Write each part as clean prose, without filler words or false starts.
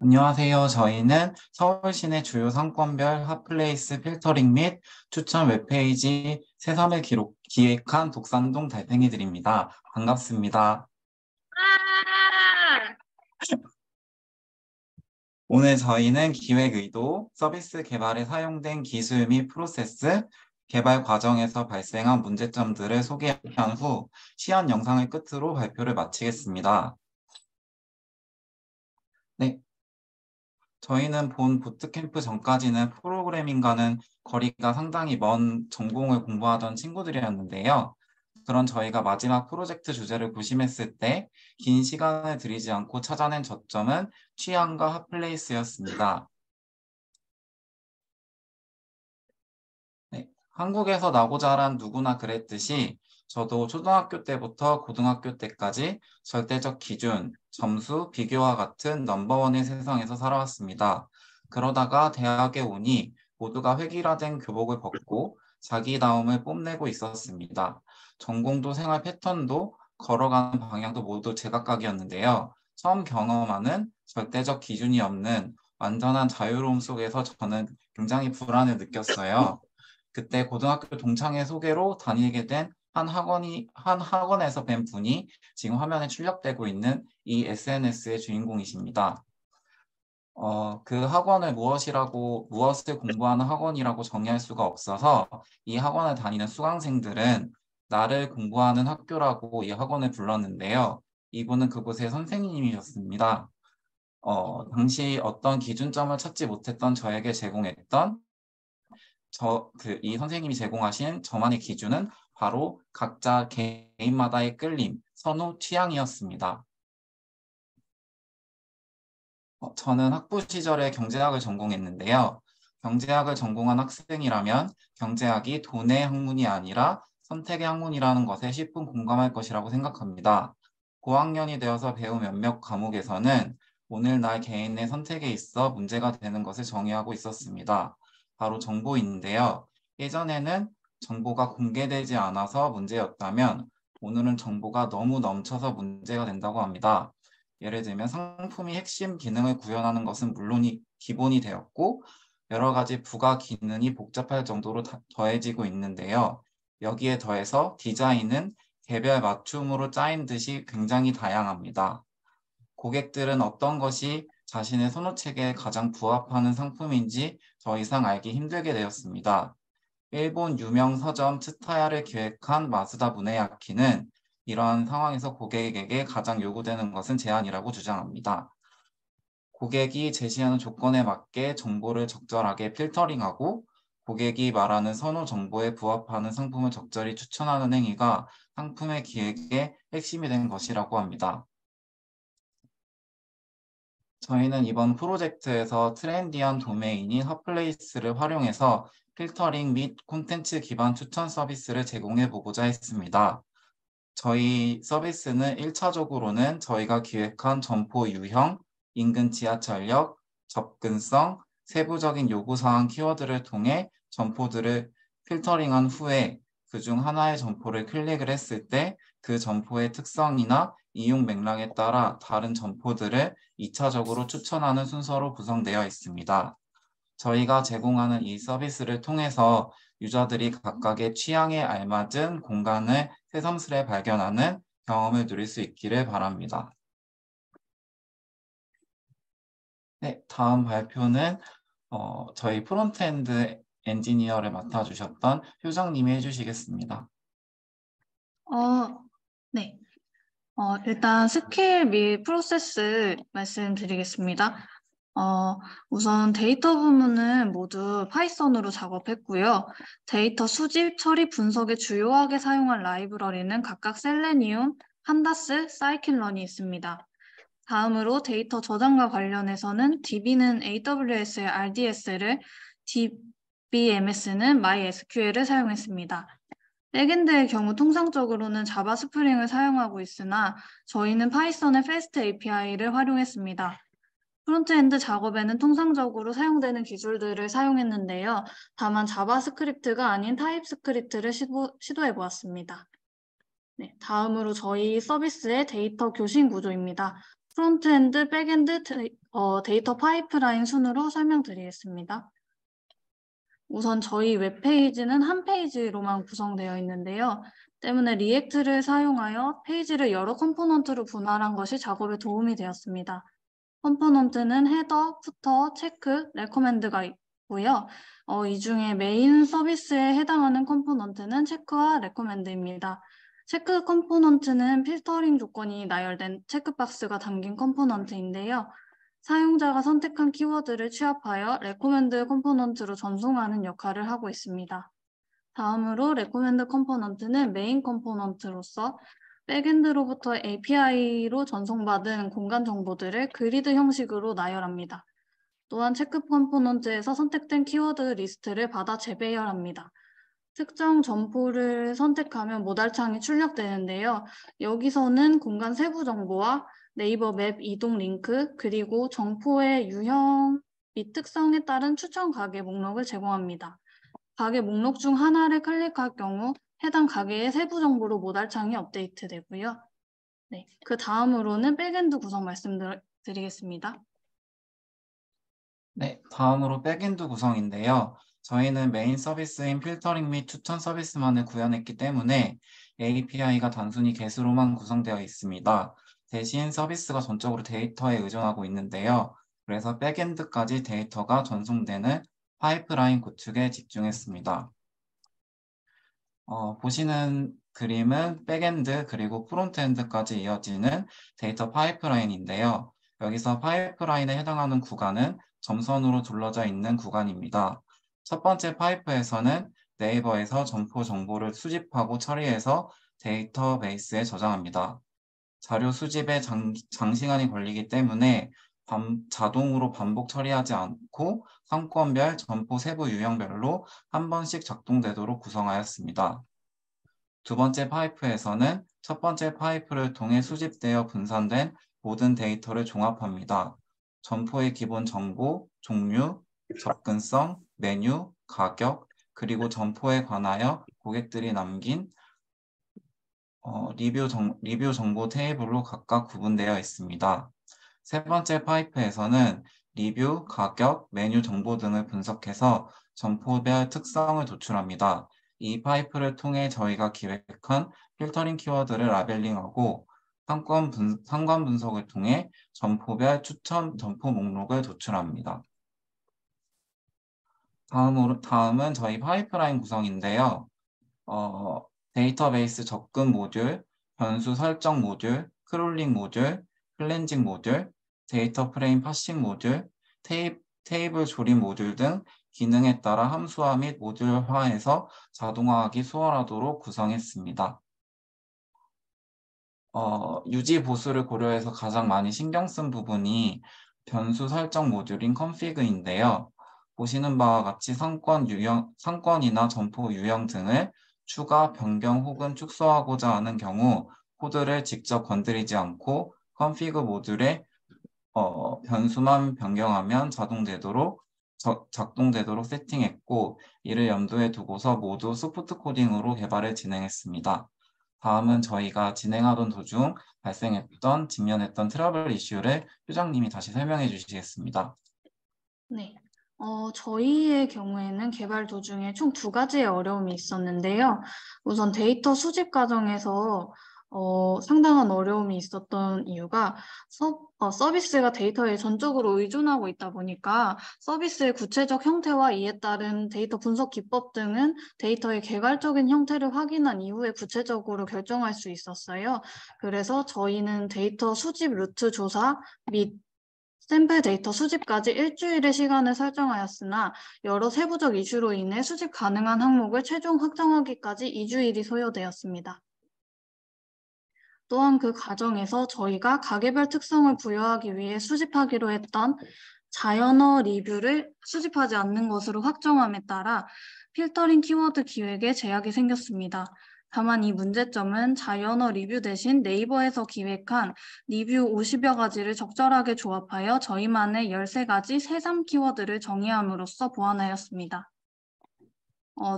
안녕하세요. 저희는 서울시내 주요 상권별 핫플레이스 필터링 및 추천 웹페이지 새삼을 기획한 독산동 달팽이들입니다. 반갑습니다. 아! 오늘 저희는 기획 의도, 서비스 개발에 사용된 기술 및 프로세스, 개발 과정에서 발생한 문제점들을 소개한 후 시연 영상을 끝으로 발표를 마치겠습니다. 네, 저희는 본 보트캠프 전까지는 프로그래밍과는 거리가 상당히 먼 전공을 공부하던 친구들이었는데요. 그런 저희가 마지막 프로젝트 주제를 고심했을 때 긴 시간을 들이지 않고 찾아낸 저점은 취향과 핫플레이스였습니다. 네, 한국에서 나고 자란 누구나 그랬듯이 저도 초등학교 때부터 고등학교 때까지 절대적 기준, 점수, 비교와 같은 넘버원의 세상에서 살아왔습니다. 그러다가 대학에 오니 모두가 획일화된 교복을 벗고 자기다움을 뽐내고 있었습니다. 전공도 생활 패턴도 걸어가는 방향도 모두 제각각이었는데요. 처음 경험하는 절대적 기준이 없는 완전한 자유로움 속에서 저는 굉장히 불안을 느꼈어요. 그때 고등학교 동창회 소개로 다니게 된 한 학원에서 뵌 분이 지금 화면에 출력되고 있는 이 SNS의 주인공이십니다. 그 학원을 무엇을 공부하는 학원이라고 정의할 수가 없어서 이 학원을 다니는 수강생들은 나를 공부하는 학교라고 이 학원을 불렀는데요. 이분은 그곳의 선생님이셨습니다. 당시 어떤 기준점을 찾지 못했던 저에게 제공했던 이 선생님이 제공하신 저만의 기준은 바로 각자 개인마다의 끌림, 선호, 취향이었습니다. 저는 학부 시절에 경제학을 전공했는데요. 경제학을 전공한 학생이라면 경제학이 돈의 학문이 아니라 선택의 학문이라는 것에 10분 공감할 것이라고 생각합니다. 고학년이 되어서 배운 몇몇 과목에서는 오늘날 개인의 선택에 있어 문제가 되는 것을 정의하고 있었습니다. 바로 정보인데요. 예전에는 정보가 공개되지 않아서 문제였다면 오늘은 정보가 너무 넘쳐서 문제가 된다고 합니다. 예를 들면 상품이 핵심 기능을 구현하는 것은 물론이 기본이 되었고 여러 가지 부가 기능이 복잡할 정도로 더해지고 있는데요. 여기에 더해서 디자인은 개별 맞춤으로 짜인 듯이 굉장히 다양합니다. 고객들은 어떤 것이 자신의 선호책에 가장 부합하는 상품인지 더 이상 알기 힘들게 되었습니다. 일본 유명 서점 츠타야를 기획한 마스다 무네야키는 이러한 상황에서 고객에게 가장 요구되는 것은 제한이라고 주장합니다. 고객이 제시하는 조건에 맞게 정보를 적절하게 필터링하고 고객이 말하는 선호 정보에 부합하는 상품을 적절히 추천하는 행위가 상품의 기획의 핵심이 된 것이라고 합니다. 저희는 이번 프로젝트에서 트렌디한 도메인인 핫플레이스를 활용해서 필터링 및 콘텐츠 기반 추천 서비스를 제공해 보고자 했습니다. 저희 서비스는 1차적으로는 저희가 기획한 점포 유형, 인근 지하철역, 접근성, 세부적인 요구사항 키워드를 통해 점포들을 필터링한 후에 그중 하나의 점포를 클릭을 했을 때 그 점포의 특성이나 이용 맥락에 따라 다른 점포들을 2차적으로 추천하는 순서로 구성되어 있습니다. 저희가 제공하는 이 서비스를 통해서 유저들이 각각의 취향에 알맞은 공간을 새삼스레 발견하는 경험을 누릴 수 있기를 바랍니다. 네, 다음 발표는 저희 프론트엔드 엔지니어를 맡아주셨던 효정님이 해주시겠습니다. 네. 일단 스킬 및 프로세스 말씀드리겠습니다. 우선 데이터 부문은 모두 파이썬으로 작업했고요. 데이터 수집, 처리, 분석에 주요하게 사용한 라이브러리는 각각 셀레니움, 판다스, 사이킨런이 있습니다. 다음으로 데이터 저장과 관련해서는 DB는 AWS의 RDS를, DBMS는 MySQL을 사용했습니다. 백엔드의 경우 통상적으로는 자바 스프링을 사용하고 있으나 저희는 파이썬의 패스트 API를 활용했습니다. 프론트엔드 작업에는 통상적으로 사용되는 기술들을 사용했는데요. 다만 자바스크립트가 아닌 타입스크립트를 시도해 보았습니다. 네, 다음으로 저희 서비스의 데이터 교신 구조입니다. 프론트엔드, 백엔드 데이터 파이프라인 순으로 설명드리겠습니다. 우선 저희 웹페이지는 한 페이지로만 구성되어 있는데요. 때문에 리액트를 사용하여 페이지를 여러 컴포넌트로 분할한 것이 작업에 도움이 되었습니다. 컴포넌트는 헤더, 푸터, 체크, 레코멘드가 있고요. 이 중에 메인 서비스에 해당하는 컴포넌트는 체크와 레코멘드입니다. 체크 컴포넌트는 필터링 조건이 나열된 체크박스가 담긴 컴포넌트인데요. 사용자가 선택한 키워드를 취합하여 레코멘드 컴포넌트로 전송하는 역할을 하고 있습니다. 다음으로 레코멘드 컴포넌트는 메인 컴포넌트로서 백엔드로부터 API로 전송받은 공간 정보들을 그리드 형식으로 나열합니다. 또한 체크 컴포넌트에서 선택된 키워드 리스트를 받아 재배열합니다. 특정 점포를 선택하면 모달창이 출력되는데요. 여기서는 공간 세부 정보와 네이버 맵 이동 링크, 그리고 점포의 유형 및 특성에 따른 추천 가게 목록을 제공합니다. 가게 목록 중 하나를 클릭할 경우 해당 가게의 세부 정보로 모달창이 업데이트되고요. 네, 그 다음으로는 백엔드 구성 말씀드리겠습니다. 네, 다음으로 백엔드 구성인데요. 저희는 메인 서비스인 필터링 및 추천 서비스만을 구현했기 때문에 API가 단순히 get으로만 구성되어 있습니다. 대신 서비스가 전적으로 데이터에 의존하고 있는데요. 그래서 백엔드까지 데이터가 전송되는 파이프라인 구축에 집중했습니다. 보시는 그림은 백엔드 그리고 프론트엔드까지 이어지는 데이터 파이프라인인데요. 여기서 파이프라인에 해당하는 구간은 점선으로 둘러져 있는 구간입니다. 첫 번째 파이프에서는 네이버에서 점포 정보를 수집하고 처리해서 데이터베이스에 저장합니다. 자료 수집에 장시간이 걸리기 때문에 자동으로 반복 처리하지 않고 상권별, 점포 세부 유형별로 한 번씩 작동되도록 구성하였습니다. 두 번째 파이프에서는 첫 번째 파이프를 통해 수집되어 분산된 모든 데이터를 종합합니다. 점포의 기본 정보, 종류, 접근성, 메뉴, 가격, 그리고 점포에 관하여 고객들이 남긴 리뷰 정보 테이블로 각각 구분되어 있습니다. 세 번째 파이프에서는 리뷰, 가격, 메뉴 정보 등을 분석해서 점포별 특성을 도출합니다. 이 파이프를 통해 저희가 기획한 필터링 키워드를 라벨링하고 상관 분석을 통해 점포별 추천 점포 목록을 도출합니다. 다음은 저희 파이프라인 구성인데요. 데이터베이스 접근 모듈, 변수 설정 모듈, 크롤링 모듈, 클렌징 모듈, 데이터 프레임 파싱 모듈, 테이블 조립 모듈 등 기능에 따라 함수화 및 모듈화해서 자동화하기 수월하도록 구성했습니다. 유지 보수를 고려해서 가장 많이 신경 쓴 부분이 변수 설정 모듈인 config인데요. 보시는 바와 같이 상권이나 점포 유형 등을 추가, 변경 혹은 축소하고자 하는 경우 코드를 직접 건드리지 않고 config 모듈에 변수만 변경하면 작동되도록 세팅했고 이를 염두에 두고서 모두 소프트 코딩으로 개발을 진행했습니다. 다음은 저희가 진행하던 도중 직면했던 트러블 이슈를 효장님이 다시 설명해 주시겠습니다. 네. 저희의 경우에는 개발 도중에 총 2가지의 어려움이 있었는데요. 우선 데이터 수집 과정에서 상당한 어려움이 있었던 이유가 서비스가 데이터에 전적으로 의존하고 있다 보니까 서비스의 구체적 형태와 이에 따른 데이터 분석 기법 등은 데이터의 개괄적인 형태를 확인한 이후에 구체적으로 결정할 수 있었어요. 그래서 저희는 데이터 수집 루트 조사 및 샘플 데이터 수집까지 일주일의 시간을 설정하였으나 여러 세부적 이슈로 인해 수집 가능한 항목을 최종 확정하기까지 2주일이 소요되었습니다. 또한 그 과정에서 저희가 가게별 특성을 부여하기 위해 수집하기로 했던 자연어 리뷰를 수집하지 않는 것으로 확정함에 따라 필터링 키워드 기획에 제약이 생겼습니다. 다만 이 문제점은 자연어 리뷰 대신 네이버에서 기획한 리뷰 50여 가지를 적절하게 조합하여 저희만의 13가지 새삼 키워드를 정의함으로써 보완하였습니다.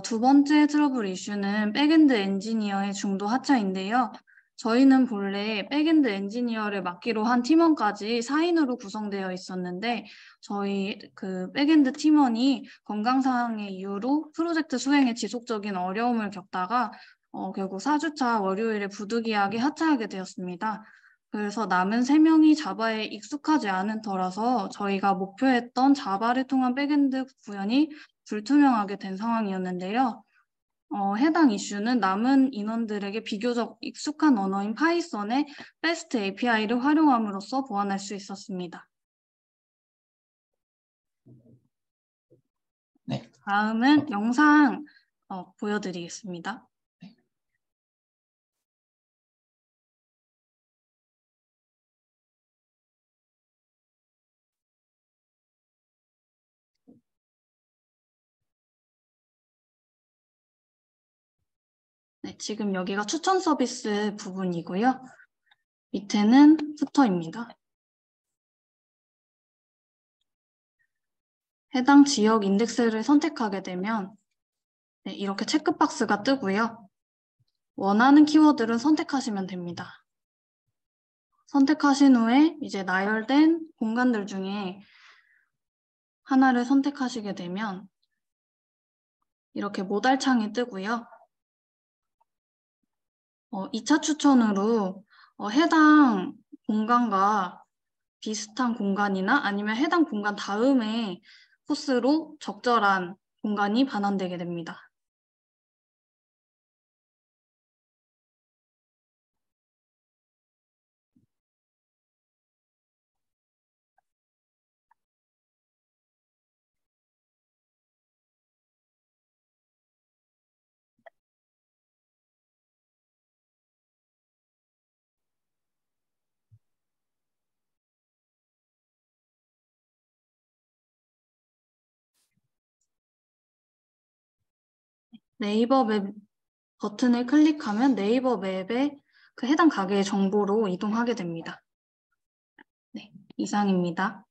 두 번째 트러블 이슈는 백엔드 엔지니어의 중도 하차인데요. 저희는 본래 백엔드 엔지니어를 맡기로 한 팀원까지 4인으로 구성되어 있었는데 저희 그 백엔드 팀원이 건강상의 이유로 프로젝트 수행에 지속적인 어려움을 겪다가 결국 4주차 월요일에 부득이하게 하차하게 되었습니다. 그래서 남은 3명이 자바에 익숙하지 않은 터라서 저희가 목표했던 자바를 통한 백엔드 구현이 불투명하게 된 상황이었는데요. 해당 이슈는 남은 인원들에게 비교적 익숙한 언어인 파이썬의 FAST API를 활용함으로써 보완할 수 있었습니다. 네. 다음은 영상 보여드리겠습니다. 네, 지금 여기가 추천 서비스 부분이고요. 밑에는 푸터입니다. 해당 지역 인덱스를 선택하게 되면 네, 이렇게 체크박스가 뜨고요. 원하는 키워드를 선택하시면 됩니다. 선택하신 후에 이제 나열된 공간들 중에 하나를 선택하시게 되면 이렇게 모달창이 뜨고요. 2차 추천으로 해당 공간과 비슷한 공간이나 아니면 해당 공간 다음에 코스로 적절한 공간이 반환되게 됩니다. 네이버 맵 버튼을 클릭하면 네이버 맵에 그 해당 가게의 정보로 이동하게 됩니다. 네, 이상입니다.